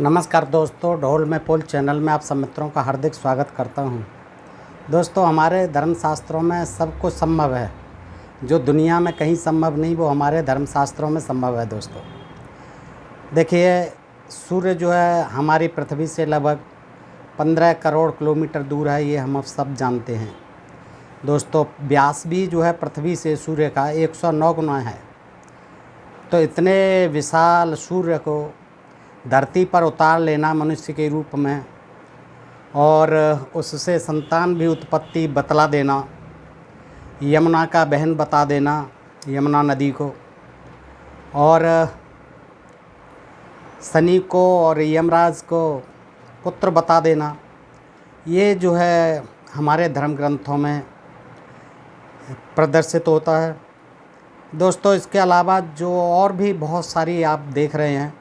नमस्कार दोस्तों, ढोल में पोल चैनल में आप सब मित्रों का हार्दिक स्वागत करता हूं। दोस्तों, हमारे धर्मशास्त्रों में सब कुछ संभव है। जो दुनिया में कहीं संभव नहीं वो हमारे धर्मशास्त्रों में संभव है। दोस्तों देखिए, सूर्य जो है हमारी पृथ्वी से लगभग 15 करोड़ किलोमीटर दूर है, ये हम अब सब जानते हैं। दोस्तों, व्यास भी जो है पृथ्वी से सूर्य का 109 गुना है। तो इतने विशाल सूर्य को धरती पर उतार लेना मनुष्य के रूप में और उससे संतान भी उत्पत्ति बतला देना, यमुना का बहन बता देना, यमुना नदी को, और शनि को और यमराज को पुत्र बता देना, ये जो है हमारे धर्म ग्रंथों में प्रदर्शित होता है। दोस्तों, इसके अलावा जो और भी बहुत सारी आप देख रहे हैं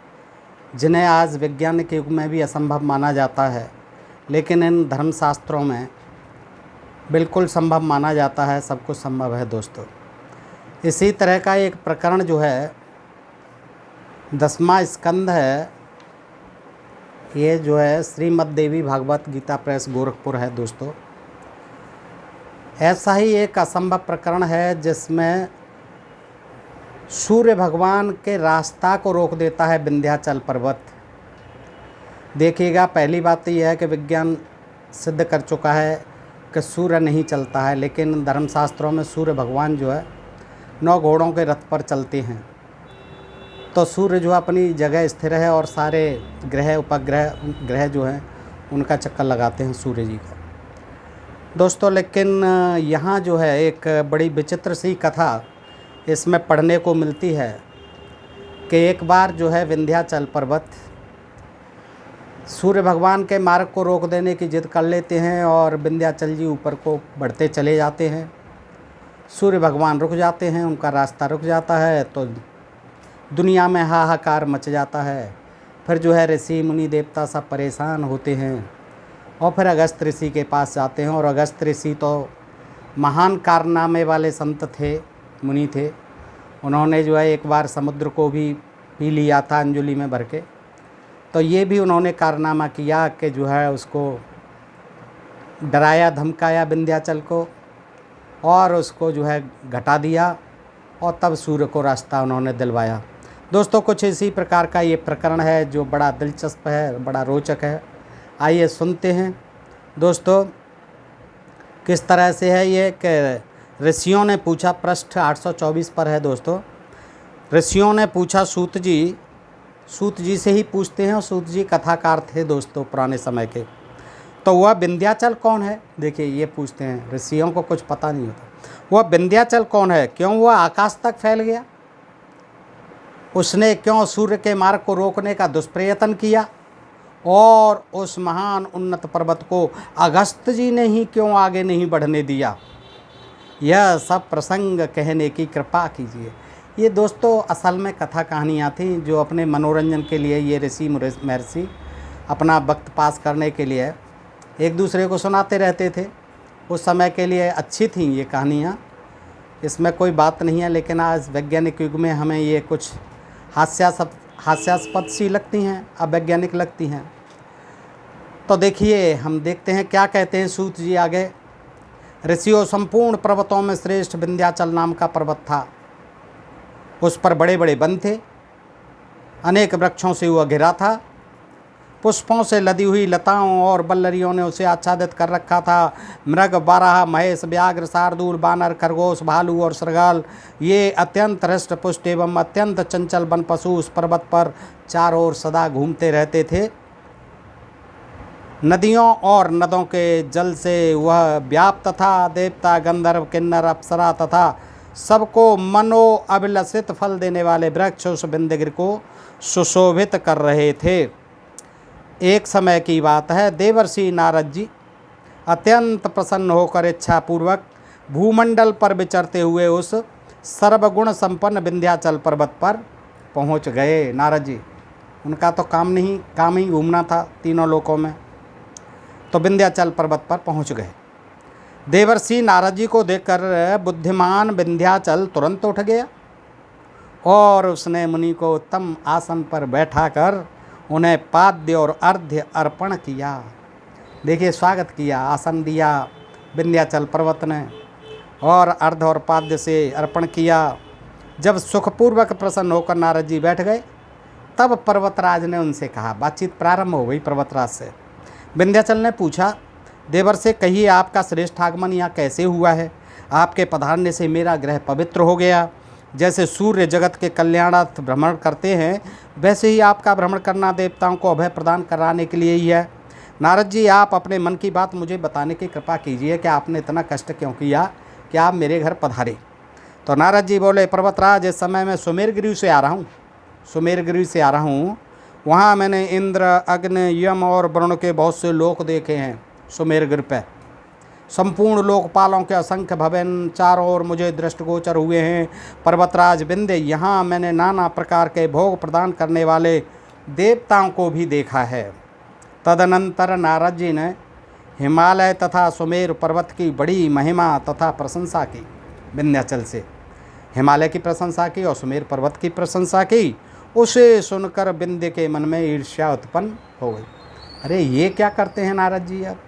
जिन्हें आज वैज्ञानिक युग में भी असंभव माना जाता है, लेकिन इन धर्मशास्त्रों में बिल्कुल संभव माना जाता है। सब कुछ संभव है। दोस्तों, इसी तरह का एक प्रकरण जो है 10वां स्कंद है, ये जो है श्रीमद् देवी भागवत गीता प्रेस गोरखपुर है। दोस्तों, ऐसा ही एक असंभव प्रकरण है जिसमें सूर्य भगवान के रास्ता को रोक देता है विंध्याचल पर्वत। देखिएगा, पहली बात तो यह है कि विज्ञान सिद्ध कर चुका है कि सूर्य नहीं चलता है, लेकिन धर्मशास्त्रों में सूर्य भगवान जो है 9 घोड़ों के रथ पर चलते हैं। तो सूर्य जो अपनी जगह स्थिर है और सारे ग्रह उपग्रह जो हैं उनका चक्कर लगाते हैं सूर्य जी का। दोस्तों, लेकिन यहाँ जो है एक बड़ी विचित्र सी कथा इसमें पढ़ने को मिलती है कि एक बार जो है विंध्याचल पर्वत सूर्य भगवान के मार्ग को रोक देने की जिद कर लेते हैं और विंध्याचल जी ऊपर को बढ़ते चले जाते हैं। सूर्य भगवान रुक जाते हैं, उनका रास्ता रुक जाता है, तो दुनिया में हाहाकार मच जाता है। फिर जो है ऋषि मुनि देवता सब परेशान होते हैं और फिर अगस्त ऋषि के पास जाते हैं। और अगस्त ऋषि तो महान कारनामे वाले संत थे, मुनि थे। उन्होंने जो है एक बार समुद्र को भी पी लिया था अंजलि में भर के। तो ये भी उन्होंने कारनामा किया कि जो है उसको डराया धमकाया विंध्याचल को और उसको जो है घटा दिया और तब सूर्य को रास्ता उन्होंने दिलवाया। दोस्तों, कुछ इसी प्रकार का ये प्रकरण है जो बड़ा दिलचस्प है, बड़ा रोचक है। आइए सुनते हैं। दोस्तों, किस तरह से है ये कि ऋषियों ने पूछा, पृष्ठ 824 पर है। दोस्तों, ऋषियों ने पूछा सूत जी से ही पूछते हैं, और सूत जी कथाकार थे दोस्तों पुराने समय के। तो वह विंध्याचल कौन है, देखिए ये पूछते हैं। ऋषियों को कुछ पता नहीं होता। वह विंध्याचल कौन है, क्यों वह आकाश तक फैल गया, उसने क्यों सूर्य के मार्ग को रोकने का दुष्प्रयत्न किया, और उस महान उन्नत पर्वत को अगस्त जी ने ही क्यों आगे नहीं बढ़ने दिया। यह सब प्रसंग कहने की कृपा कीजिए। ये दोस्तों असल में कथा कहानियाँ थी जो अपने मनोरंजन के लिए ये ऋषि महर्षि अपना वक्त पास करने के लिए एक दूसरे को सुनाते रहते थे। उस समय के लिए अच्छी थी ये कहानियाँ, इसमें कोई बात नहीं है। लेकिन आज वैज्ञानिक युग में हमें ये कुछ हास्यास्पद सी लगती हैं, अवैज्ञानिक लगती हैं। तो देखिए, हम देखते हैं क्या कहते हैं सूत जी आगे। ऋषियों, संपूर्ण पर्वतों में श्रेष्ठ विंध्याचल नाम का पर्वत था। उस पर बड़े बड़े वन थे, अनेक वृक्षों से वह घिरा था। पुष्पों से लदी हुई लताओं और बल्लरियों ने उसे आच्छादित कर रखा था। मृग, बारह, महेश, व्याघ्र, शार्दूल, बानर, खरगोश, भालू और श्रृगाल, ये अत्यंत हृष्ट पुष्ट एवं अत्यंत चंचल वन पशु उस पर्वत पर चारों ओर सदा घूमते रहते थे। नदियों और नदों के जल से वह व्याप्त था। देवता, गंधर्व, किन्नर, अप्सरा तथा सबको मनो अभिलषित फल देने वाले वृक्ष उस विंध्यगिरि को सुशोभित कर रहे थे। एक समय की बात है, देवर्षि नारद जी अत्यंत प्रसन्न होकर इच्छापूर्वक भूमंडल पर विचरते हुए उस सर्वगुण संपन्न विंध्याचल पर्वत पर पहुंच गए। नारद जी, उनका तो काम ही घूमना था तीनों लोकों में। तो विंध्याचल पर्वत पर पहुंच गए। देवर्षि नारद जी को देखकर बुद्धिमान विंध्याचल तुरंत उठ गया और उसने मुनि को उत्तम आसन पर बैठाकर उन्हें पाद्य और अर्घ्य अर्पण किया। देखिए, स्वागत किया, आसन दिया विंध्याचल पर्वत ने और अर्घ्य और पाद्य से अर्पण किया। जब सुखपूर्वक प्रसन्न होकर नारद जी बैठ गए, तब पर्वतराज ने उनसे कहा, बातचीत प्रारंभ हो गई पर्वतराज से। विंध्याचल ने पूछा, देवर से कहिए, आपका श्रेष्ठ आगमन यहाँ कैसे हुआ है? आपके पधारने से मेरा ग्रह पवित्र हो गया। जैसे सूर्य जगत के कल्याणार्थ भ्रमण करते हैं, वैसे ही आपका भ्रमण करना देवताओं को अभय प्रदान कराने के लिए ही है। नारद जी, आप अपने मन की बात मुझे बताने की कृपा कीजिए कि आपने इतना कष्ट क्यों किया कि आप मेरे घर पधारे। तो नारद जी बोले, पर्वतराज, इस समय मैं सुमेरगिरी से आ रहा हूँ। वहाँ मैंने इंद्र, अग्नि, यम और वरुण के बहुत से लोक देखे हैं। सुमेरगिरी पे संपूर्ण लोकपालों के असंख्य भवन चारों ओर मुझे दृष्टिगोचर हुए हैं। पर्वतराज विंध्य, यहाँ मैंने नाना प्रकार के भोग प्रदान करने वाले देवताओं को भी देखा है। तदनंतर नारद जी ने हिमालय तथा सुमेर पर्वत की बड़ी महिमा तथा प्रशंसा की। विंध्याचल से हिमालय की प्रशंसा की और सुमेर पर्वत की प्रशंसा की। उसे सुनकर विंध्य के मन में ईर्ष्या उत्पन्न हो गई। अरे, ये क्या करते हैं नारद जी? अब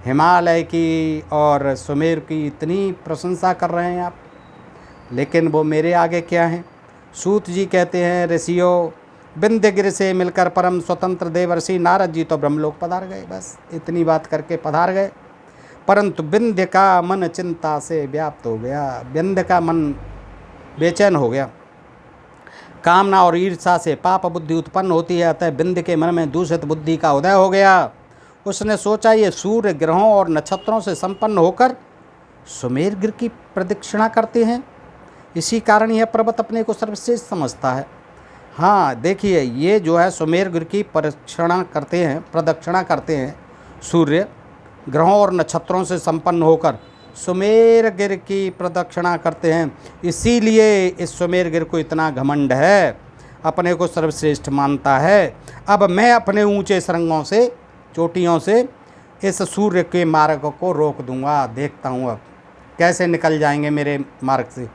हिमालय की और सुमेर की इतनी प्रशंसा कर रहे हैं आप, लेकिन वो मेरे आगे क्या हैं? सूत जी कहते हैं, ऋषियों, विंध्यगिरि से मिलकर परम स्वतंत्र देवर्षि नारद जी तो ब्रह्मलोक पधार गए। बस इतनी बात करके पधार गए, परंतु विंध्य का मन चिंता से व्याप्त हो गया। विंध्य का मन बेचैन हो गया। कामना और ईर्ष्या से पाप बुद्धि उत्पन्न होती है, अतः विंध्य के मन में दूषित बुद्धि का उदय हो गया। उसने सोचा, ये सूर्य ग्रहों और नक्षत्रों से संपन्न होकर सुमेरगिरि की प्रदक्षिणा करते हैं, इसी कारण यह पर्वत अपने को सर्वश्रेष्ठ समझता है। हाँ, देखिए, ये जो है सुमेरगिरि की प्रदक्षिणा करते हैं सूर्य ग्रहों और नक्षत्रों से संपन्न होकर सुमेरगिरि की प्रदक्षिणा करते हैं, इसीलिए इस सुमेरगिरि को इतना घमंड है, अपने को सर्वश्रेष्ठ मानता है। अब मैं अपने ऊंचे श्रृंगों से, चोटियों से इस सूर्य के मार्ग को रोक दूंगा। देखता हूँ अब कैसे निकल जाएंगे मेरे मार्ग से।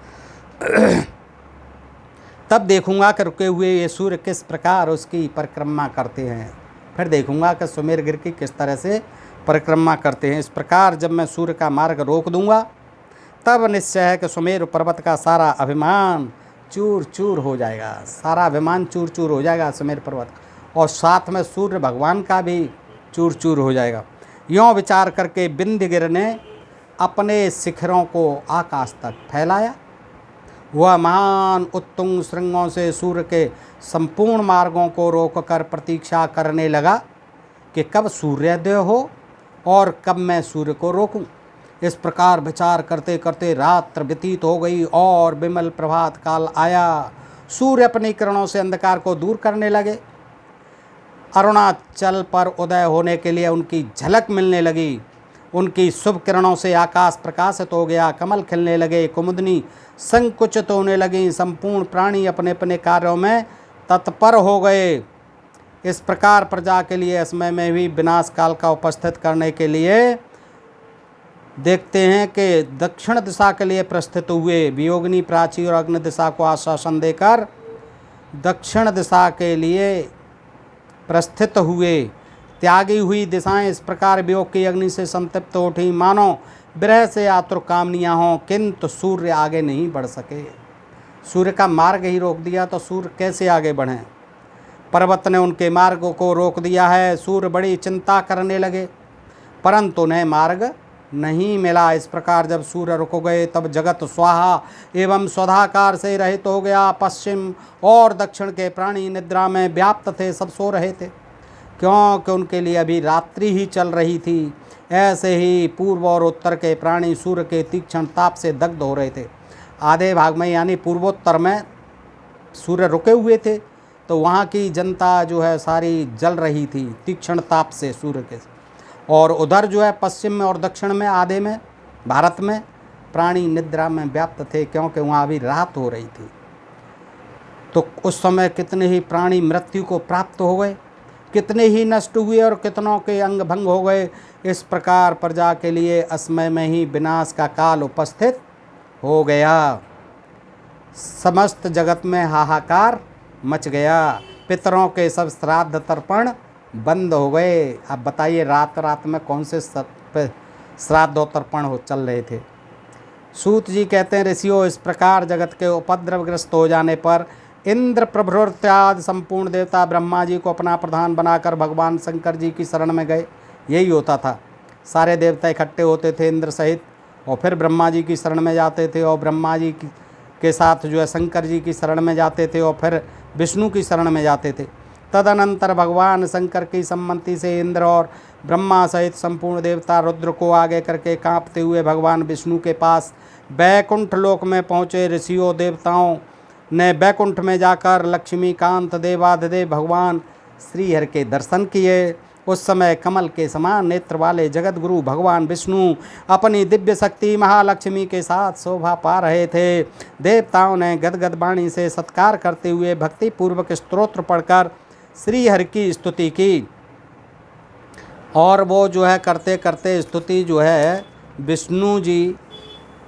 तब देखूंगा कि रुके हुए ये सूर्य किस प्रकार उसकी परिक्रमा करते हैं। फिर देखूंगा कि सुमेरगिरि की किस तरह से परिक्रमा करते हैं। इस प्रकार जब मैं सूर्य का मार्ग रोक दूंगा, तब निश्चय है कि सुमेर पर्वत का सारा अभिमान चूर चूर हो जाएगा। सारा अभिमान चूर चूर हो जाएगा सुमेर पर्वत, और साथ में सूर्य भगवान का भी चूर चूर हो जाएगा। यों विचार करके विंध्यगिरि ने अपने शिखरों को आकाश तक फैलाया। वह महान उत्तुंग श्रृंगों से सूर्य के संपूर्ण मार्गों को रोककर प्रतीक्षा करने लगा कि कब सूर्योदय हो और कब मैं सूर्य को रोकूं। इस प्रकार विचार करते करते रात्र व्यतीत हो गई और विमल प्रभात काल आया। सूर्य अपनी किरणों से अंधकार को दूर करने लगे। अरुणाचल पर उदय होने के लिए उनकी झलक मिलने लगी। उनकी शुभ किरणों से आकाश प्रकाशित हो गया, कमल खिलने लगे, कुमुदनी संकुचित होने लगी, संपूर्ण प्राणी अपने अपने कार्यों में तत्पर हो गए। इस प्रकार प्रजा के लिए समय में भी विनाश काल का उपस्थित करने के लिए देखते हैं कि दक्षिण दिशा के लिए प्रस्थित हुए। वियोगिनी प्राची और अग्नि दिशा को आश्वासन देकर दक्षिण दिशा के लिए प्रस्थित हुए। त्यागी हुई दिशाएं इस प्रकार वियोग की अग्नि से संतप्त उठी, मानो विरह से आतुर कामनियाँ हों, किंतु सूर्य आगे नहीं बढ़ सके। सूर्य का मार्ग ही रोक दिया तो सूर्य कैसे आगे बढ़ें? पर्वत ने उनके मार्ग को रोक दिया है। सूर्य बड़ी चिंता करने लगे, परंतु उन्हें मार्ग नहीं मिला। इस प्रकार जब सूर्य रुक गए, तब जगत स्वाहा एवं स्वधाकार से रहित हो गया। पश्चिम और दक्षिण के प्राणी निद्रा में व्याप्त थे, सब सो रहे थे, क्योंकि उनके लिए अभी रात्रि ही चल रही थी। ऐसे ही पूर्व और उत्तर के प्राणी सूर्य के तीक्ष्ण ताप से दग्ध हो रहे थे। आधे भाग में यानी पूर्वोत्तर में सूर्य रुके हुए थे, तो वहाँ की जनता जो है सारी जल रही थी तीक्ष्ण ताप से सूर्य के। और उधर जो है पश्चिम में और दक्षिण में, आधे में भारत में प्राणी निद्रा में व्याप्त थे, क्योंकि वहाँ अभी रात हो रही थी। तो उस समय कितने ही प्राणी मृत्यु को प्राप्त हो गए, कितने ही नष्ट हुए और कितनों के अंग भंग हो गए। इस प्रकार प्रजा के लिए असमय में ही विनाश का काल उपस्थित हो गया। समस्त जगत में हाहाकार मच गया। पितरों के सब श्राद्ध तर्पण बंद हो गए। अब बताइए रात रात में कौन से श्राद्ध और तर्पण हो चल रहे थे। सूत जी कहते हैं, ऋषियों इस प्रकार जगत के उपद्रवग्रस्त हो जाने पर इंद्र प्रभृत्यादि संपूर्ण देवता ब्रह्मा जी को अपना प्रधान बनाकर भगवान शंकर जी की शरण में गए। यही होता था, सारे देवता इकट्ठे होते थे इंद्र सहित और फिर ब्रह्मा जी की शरण में जाते थे और ब्रह्मा जी के साथ जो है शंकर जी की शरण में जाते थे और फिर विष्णु की शरण में जाते थे। तदनंतर भगवान शंकर की सम्मति से इंद्र और ब्रह्मा सहित संपूर्ण देवता रुद्र को आगे करके कांपते हुए भगवान विष्णु के पास बैकुंठ लोक में पहुँचे। ऋषियों देवताओं ने बैकुंठ में जाकर लक्ष्मीकांत देवाधिदेव भगवान श्रीहरि के दर्शन किए। उस समय कमल के समान नेत्र वाले जगत गुरु भगवान विष्णु अपनी दिव्य शक्ति महालक्ष्मी के साथ शोभा पा रहे थे। देवताओं ने गदगद वाणी से सत्कार करते हुए भक्ति पूर्वक स्तोत्र पढ़कर श्रीहरि की स्तुति की और वो जो है करते करते स्तुति जो है विष्णु जी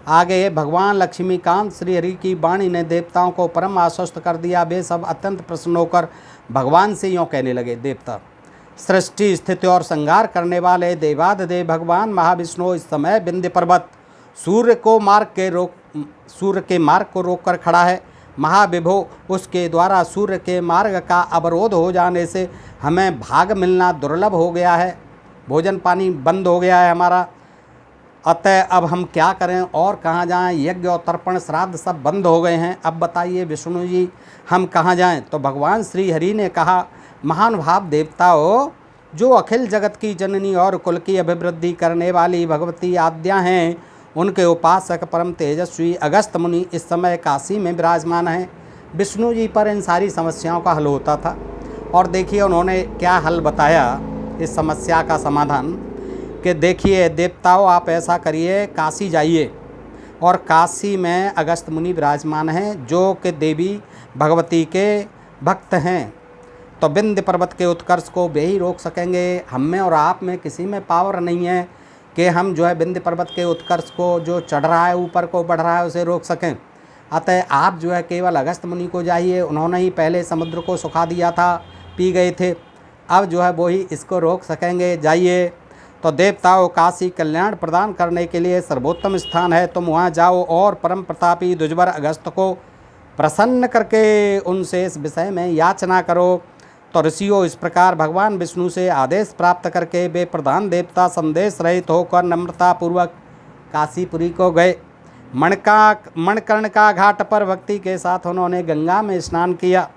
आगे भगवान लक्ष्मीकांत श्रीहरि की वाणी ने देवताओं को परम आश्वस्त कर दिया। वे सब अत्यंत प्रसन्न होकर भगवान से यूँ कहने लगे, देवता सृष्टि स्थिति और संहार करने वाले देवाधिदेव भगवान महाविष्णु इस समय विंध्य पर्वत सूर्य के मार्ग को रोककर खड़ा है। महाविभो उसके द्वारा सूर्य के मार्ग का अवरोध हो जाने से हमें भाग मिलना दुर्लभ हो गया है, भोजन पानी बंद हो गया है हमारा। अतः अब हम क्या करें और कहाँ जाएं? यज्ञ और तर्पण श्राद्ध सब बंद हो गए हैं। अब बताइए विष्णु जी हम कहाँ जाएं? तो भगवान श्री हरि ने कहा, महानुभाव देवताओं, जो अखिल जगत की जननी और कुल की अभिवृद्धि करने वाली भगवती आद्या हैं, उनके उपासक परम तेजस्वी अगस्त मुनि इस समय काशी में विराजमान हैं। विष्णु जी पर इन सारी समस्याओं का हल होता था और देखिए उन्होंने क्या हल बताया इस समस्या का समाधान कि देखिए देवताओं आप ऐसा करिए, काशी जाइए और काशी में अगस्त मुनि विराजमान हैं जो कि देवी भगवती के भक्त हैं। तो विंध्य पर्वत के उत्कर्ष को वे ही रोक सकेंगे। हम में और आप में किसी में पावर नहीं है कि हम जो है विंध्य पर्वत के उत्कर्ष को जो चढ़ रहा है ऊपर को बढ़ रहा है उसे रोक सकें। अतः आप जो है केवल अगस्त मुनि को जाइए, उन्होंने ही पहले समुद्र को सुखा दिया था, पी गए थे, अब जो है वो ही इसको रोक सकेंगे, जाइए। तो देवताओं काशी कल्याण प्रदान करने के लिए सर्वोत्तम स्थान है, तुम वहाँ जाओ और परम प्रतापी द्विजवर अगस्त को प्रसन्न करके उनसे इस विषय में याचना करो। तो ऋषियों इस प्रकार भगवान विष्णु से आदेश प्राप्त करके वे प्रधान देवता संदेश रहित होकर नम्रतापूर्वक काशीपुरी को गए। मणिकर्ण का घाट पर भक्ति के साथ उन्होंने गंगा में स्नान किया।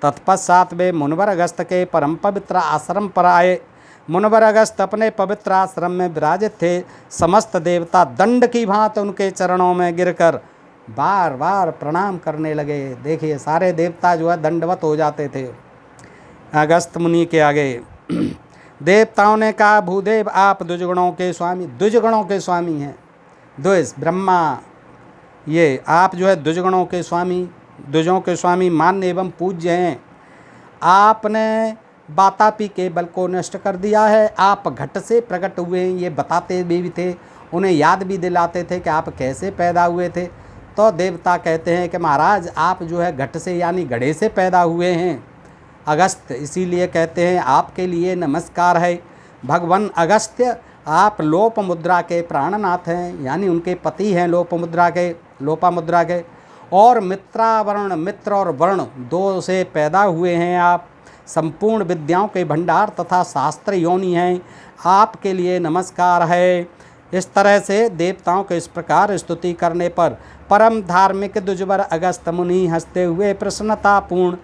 तत्पश्चात वे मुनिवर अगस्त के परम पवित्र आश्रम पर आए। मुनिवर अगस्त अपने पवित्र आश्रम में विराजित थे। समस्त देवता दंड की भांति उनके चरणों में गिरकर बार बार प्रणाम करने लगे। देखिए सारे देवता जो है दंडवत हो जाते थे अगस्त मुनि के आगे। देवताओं ने कहा, भूदेव आप द्विजगुणों के स्वामी हैं। द्विज ब्रह्मा, ये आप जो है द्विजगुणों के स्वामी, द्विजों के स्वामी मान्य एवं पूज्य हैं। आपने वातापी के बल को नष्ट कर दिया है। आप घट से प्रकट हुए हैं, ये बताते भी थे, उन्हें याद भी दिलाते थे कि आप कैसे पैदा हुए थे। तो देवता कहते हैं कि महाराज आप जो है घट से यानी घड़े से पैदा हुए हैं अगस्त, इसीलिए कहते हैं आपके लिए नमस्कार है। भगवान अगस्त्य आप लोपामुद्रा के प्राणनाथ हैं, यानी उनके पति हैं लोपामुद्रा के और मित्रावर्ण, मित्र और वर्ण दो से पैदा हुए हैं। आप संपूर्ण विद्याओं के भंडार तथा शास्त्र योनि हैं, आपके लिए नमस्कार है। इस तरह से देवताओं के इस प्रकार स्तुति करने पर परम धार्मिक द्विजवर अगस्त मुनि हंसते हुए प्रसन्नतापूर्ण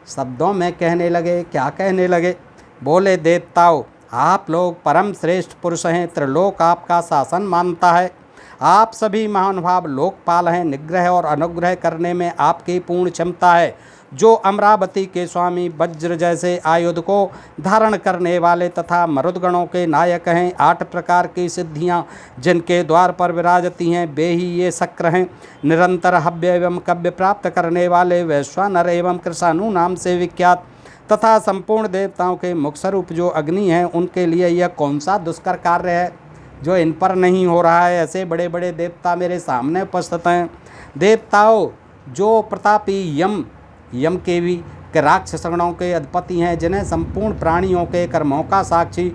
शब्दों में कहने लगे। क्या कहने लगे? बोले, देवताओं आप लोग परम श्रेष्ठ पुरुष हैं, त्रिलोक आपका शासन मानता है। आप सभी महानुभाव लोकपाल हैं, निग्रह और अनुग्रह करने में आपकी पूर्ण क्षमता है। जो अमरावती के स्वामी वज्र जैसे आयुध को धारण करने वाले तथा मरुदगणों के नायक हैं। 8 प्रकार की सिद्धियां जिनके द्वार पर विराजती हैं वे ही ये शक्र हैं। निरंतर हव्य एवं कव्य प्राप्त करने वाले वैश्वानर एवं कृषाणु नाम से विख्यात तथा संपूर्ण देवताओं के मुख स्वरूप जो अग्नि हैं, उनके लिए यह कौन सा दुष्कर कार्य है जो इन पर नहीं हो रहा है। ऐसे बड़े बड़े देवता मेरे सामने उपस्थित हैं। देवताओं जो प्रतापी यम के भी कि राक्षसगणों के अधिपति हैं, जिन्हें संपूर्ण प्राणियों के कर्मों का साक्षी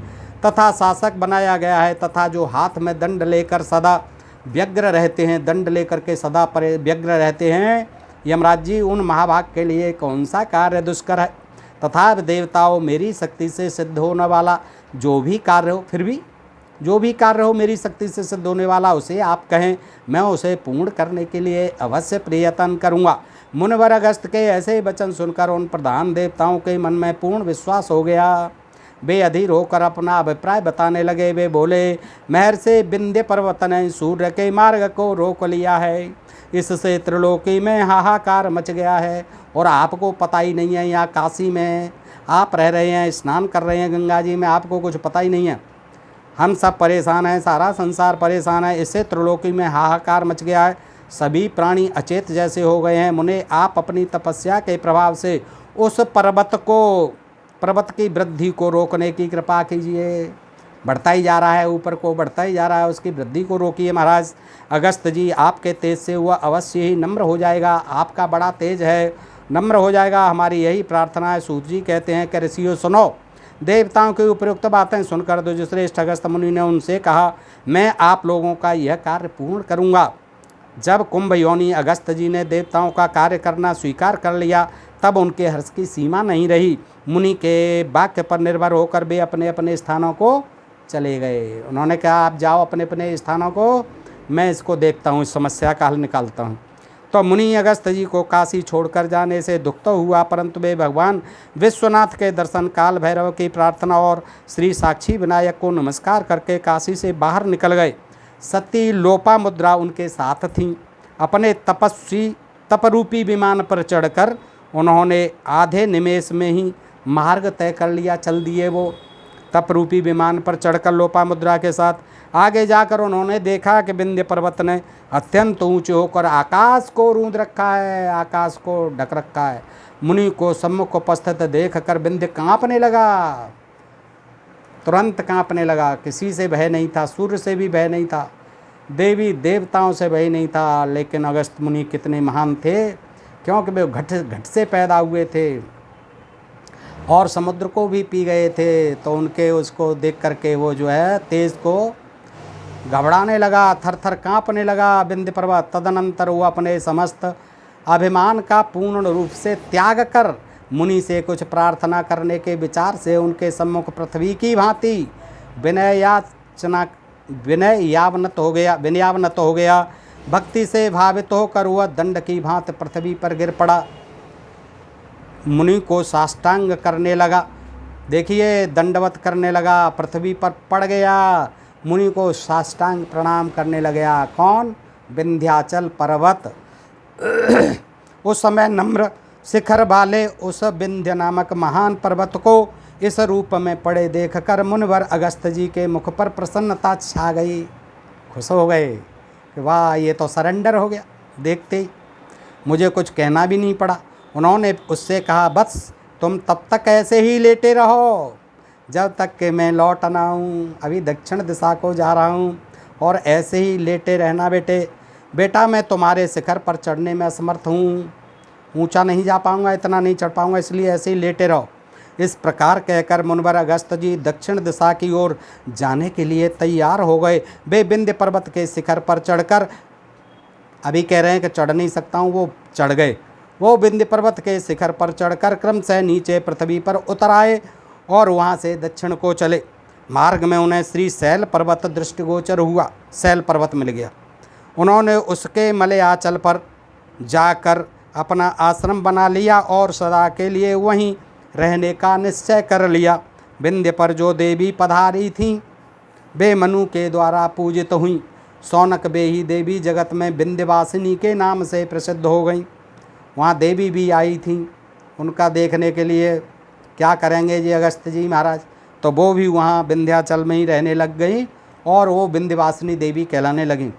तथा शासक बनाया गया है, तथा जो हाथ में दंड लेकर सदा व्यग्र रहते हैं, दंड लेकर के सदा व्यग्र रहते हैं। यमराज जी, उन महाभाग के लिए कौन सा कार्य दुष्कर है? तथा देवताओं, मेरी शक्ति से सिद्ध होने वाला जो भी कार्य हो, फिर भी जो भी कार्य हो मेरी शक्ति से सिद्ध होने वाला, उसे आप कहें, मैं उसे पूर्ण करने के लिए अवश्य प्रयत्न करूँगा। मुनिवर अगस्त के ऐसे वचन सुनकर उन प्रधान देवताओं के मन में पूर्ण विश्वास हो गया। वे अधीर होकर अपना अभिप्राय बताने लगे। वे बोले, महर्षि विंध्य पर्वत ने सूर्य के मार्ग को रोक लिया है, इससे त्रिलोकी में हाहाकार मच गया है, और आपको पता ही नहीं है। यहाँ काशी में आप रह रहे हैं, स्नान कर रहे हैं गंगा जी में, आपको कुछ पता ही नहीं है। हम सब परेशान हैं, सारा संसार परेशान है, इससे त्रिलोकी में हाहाकार मच गया है, सभी प्राणी अचेत जैसे हो गए हैं। मुने, आप अपनी तपस्या के प्रभाव से उस पर्वत की वृद्धि को रोकने की कृपा कीजिए। बढ़ता ही जा रहा है, ऊपर को बढ़ता ही जा रहा है, उसकी वृद्धि को रोकिए महाराज। अगस्त जी, आपके तेज से हुआ अवश्य ही नम्र हो जाएगा, आपका बड़ा तेज है, नम्र हो जाएगा, हमारी यही प्रार्थना है। सूत जी कहते हैं कि ऋषियों सुनो। देवताओं की उपयुक्त बातें सुनकर द्विजश्रेष्ठ अगस्त मुनि ने उनसे कहा, मैं आप लोगों का यह कार्य पूर्ण करूँगा। जब कुंभ योनि अगस्त जी ने देवताओं का कार्य करना स्वीकार कर लिया, तब उनके हर्ष की सीमा नहीं रही। मुनि के वाक्य पर निर्भर होकर वे अपने अपने स्थानों को चले गए। उन्होंने कहा, आप जाओ अपने अपने स्थानों को, मैं इसको देखता हूँ, इस समस्या का हल निकालता हूँ। तो मुनि अगस्त जी को काशी छोड़कर जाने से दुख तो हुआ, परंतु वे भगवान विश्वनाथ के दर्शन, काल भैरव की प्रार्थना और श्री साक्षी विनायक को नमस्कार करके काशी से बाहर निकल गए। सती लोपामुद्रा उनके साथ थीं। अपने तपरूपी विमान पर चढ़कर उन्होंने आधे निमेष में ही मार्ग तय कर लिया, चल दिए। वो तपरूपी विमान पर चढ़कर लोपामुद्रा के साथ आगे जाकर उन्होंने देखा कि विंध्य पर्वत ने अत्यंत ऊंचे होकर आकाश को रूंध रखा है, आकाश को ढक रखा है। मुनि को सम्मुख उपस्थित देखकर विंध्य कांपने लगा, तुरंत कांपने लगा। किसी से भय नहीं था, सूर्य से भी भय नहीं था, देवी देवताओं से भय नहीं था। लेकिन अगस्त मुनि कितने महान थे, क्योंकि वे घट से पैदा हुए थे और समुद्र को भी पी गए थे। तो उनके उसको देख करके वो जो है तेज को घबराने लगा, थर थर काँपने लगा विंध्य पर्वत। तदनंतर वो अपने समस्त अभिमान का पूर्ण रूप से त्याग कर मुनि से कुछ प्रार्थना करने के विचार से उनके सम्मुख पृथ्वी की भांति विनयावनत हो गया। भक्ति से भावित होकर वह दंड की भांति पृथ्वी पर गिर पड़ा, मुनि को साष्टांग करने लगा। देखिए, दंडवत करने लगा, पृथ्वी पर पड़ गया, मुनि को साष्टांग प्रणाम करने लगा। कौन? विंध्याचल पर्वत। उस समय नम्र शिखर वाले उस विंध्य नामक महान पर्वत को इस रूप में पड़े देखकर मुनिवर अगस्त जी के मुख पर प्रसन्नता छा गई, खुश हो गए कि वाह, ये तो सरेंडर हो गया। देखते ही मुझे कुछ कहना भी नहीं पड़ा। उन्होंने उससे कहा, बस तुम तब तक ऐसे ही लेटे रहो जब तक कि मैं लौट ना आऊँ। अभी दक्षिण दिशा को जा रहा हूँ और ऐसे ही लेटे रहना बेटा मैं तुम्हारे शिखर पर चढ़ने में असमर्थ हूँ, ऊंचा नहीं जा पाऊँगा, इतना नहीं चढ़ पाऊँगा, इसलिए ऐसे ही लेटे रहो। इस प्रकार कहकर मुनिवर अगस्त जी दक्षिण दिशा की ओर जाने के लिए तैयार हो गए। वे विंध्य पर्वत के शिखर पर चढ़कर, अभी कह रहे हैं कि चढ़ नहीं सकता हूँ, वो चढ़ गए। वो विंध्य पर्वत के शिखर पर चढ़कर क्रमशः नीचे पृथ्वी पर उतर आए और वहाँ से दक्षिण को चले। मार्ग में उन्हें श्री शैल पर्वत दृष्टिगोचर हुआ, शैल पर्वत मिल गया। उन्होंने उसके मलयाचल पर जाकर अपना आश्रम बना लिया और सदा के लिए वहीं रहने का निश्चय कर लिया। विंध्य पर जो देवी पधारी थीं वे मनु के द्वारा पूजित हुईं। सौनक बेही देवी जगत में विंध्यवासिनी के नाम से प्रसिद्ध हो गईं। वहाँ देवी भी आई थीं उनका देखने के लिए। क्या करेंगे जी अगस्त जी महाराज, तो वो भी वहाँ विंध्याचल में ही रहने लग गई और वो विंध्यवासिनी देवी कहलाने लगीं।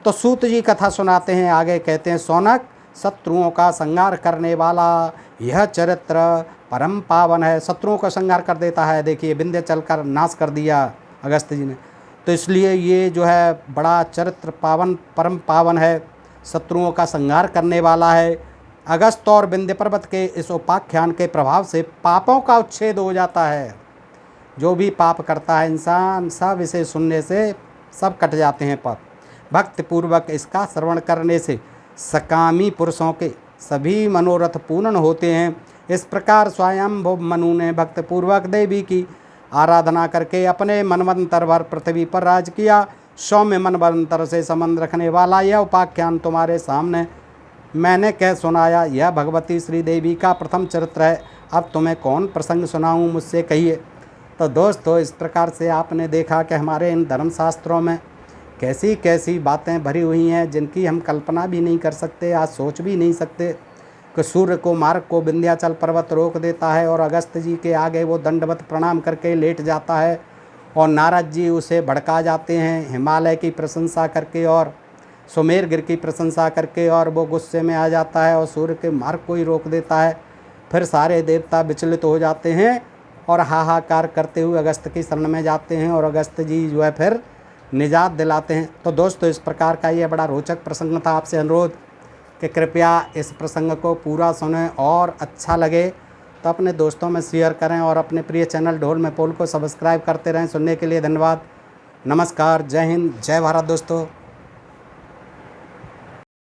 तो सूत जी कथा सुनाते हैं, आगे कहते हैं, सौनक, शत्रुओं का संहार करने वाला यह चरित्र परम पावन है। शत्रुओं का संहार कर देता है। देखिए, विंध्याचल का नाश कर दिया अगस्त जी ने, तो इसलिए ये जो है बड़ा चरित्र पावन, परम पावन है, शत्रुओं का संहार करने वाला है। अगस्त और विंध्य पर्वत के इस उपाख्यान के प्रभाव से पापों का उच्छेद हो जाता है। जो भी पाप करता है इंसान, सब इसे सुनने से सब कट जाते हैं पाप। भक्तिपूर्वक इसका श्रवण करने से सकामी पुरुषों के सभी मनोरथ पूर्ण होते हैं। इस प्रकार स्वयं मनु ने भक्तिपूर्वक देवी की आराधना करके अपने मनवंतर भर पृथ्वी पर राज किया। सौम्य मनवंतर से संबंध रखने वाला यह उपाख्यान तुम्हारे सामने मैंने कह सुनाया। यह भगवती श्री देवी का प्रथम चरित्र है। अब तुम्हें कौन प्रसंग सुनाऊं, मुझसे कहिए। तो दोस्तों, इस प्रकार से आपने देखा कि हमारे इन धर्मशास्त्रों में कैसी कैसी बातें भरी हुई हैं जिनकी हम कल्पना भी नहीं कर सकते, आज सोच भी नहीं सकते। कि सूर्य को मार्ग को विंध्याचल पर्वत रोक देता है और अगस्त जी के आगे वो दंडवत प्रणाम करके लेट जाता है और नारद जी उसे भड़का जाते हैं हिमालय की प्रशंसा करके और सुमेरगिर की प्रशंसा करके, और वो गुस्से में आ जाता है और सूर्य के मार्ग को ही रोक देता है। फिर सारे देवता विचलित हो जाते हैं और हाहाकार करते हुए अगस्त की शरण में जाते हैं और अगस्त जी जो है फिर निजात दिलाते हैं। तो दोस्तों, इस प्रकार का ये बड़ा रोचक प्रसंग था। आपसे अनुरोध कि कृपया इस प्रसंग को पूरा सुनें और अच्छा लगे तो अपने दोस्तों में शेयर करें और अपने प्रिय चैनल ढोल में पोल को सब्सक्राइब करते रहें। सुनने के लिए धन्यवाद। नमस्कार, जय हिंद, जय भारत दोस्तों।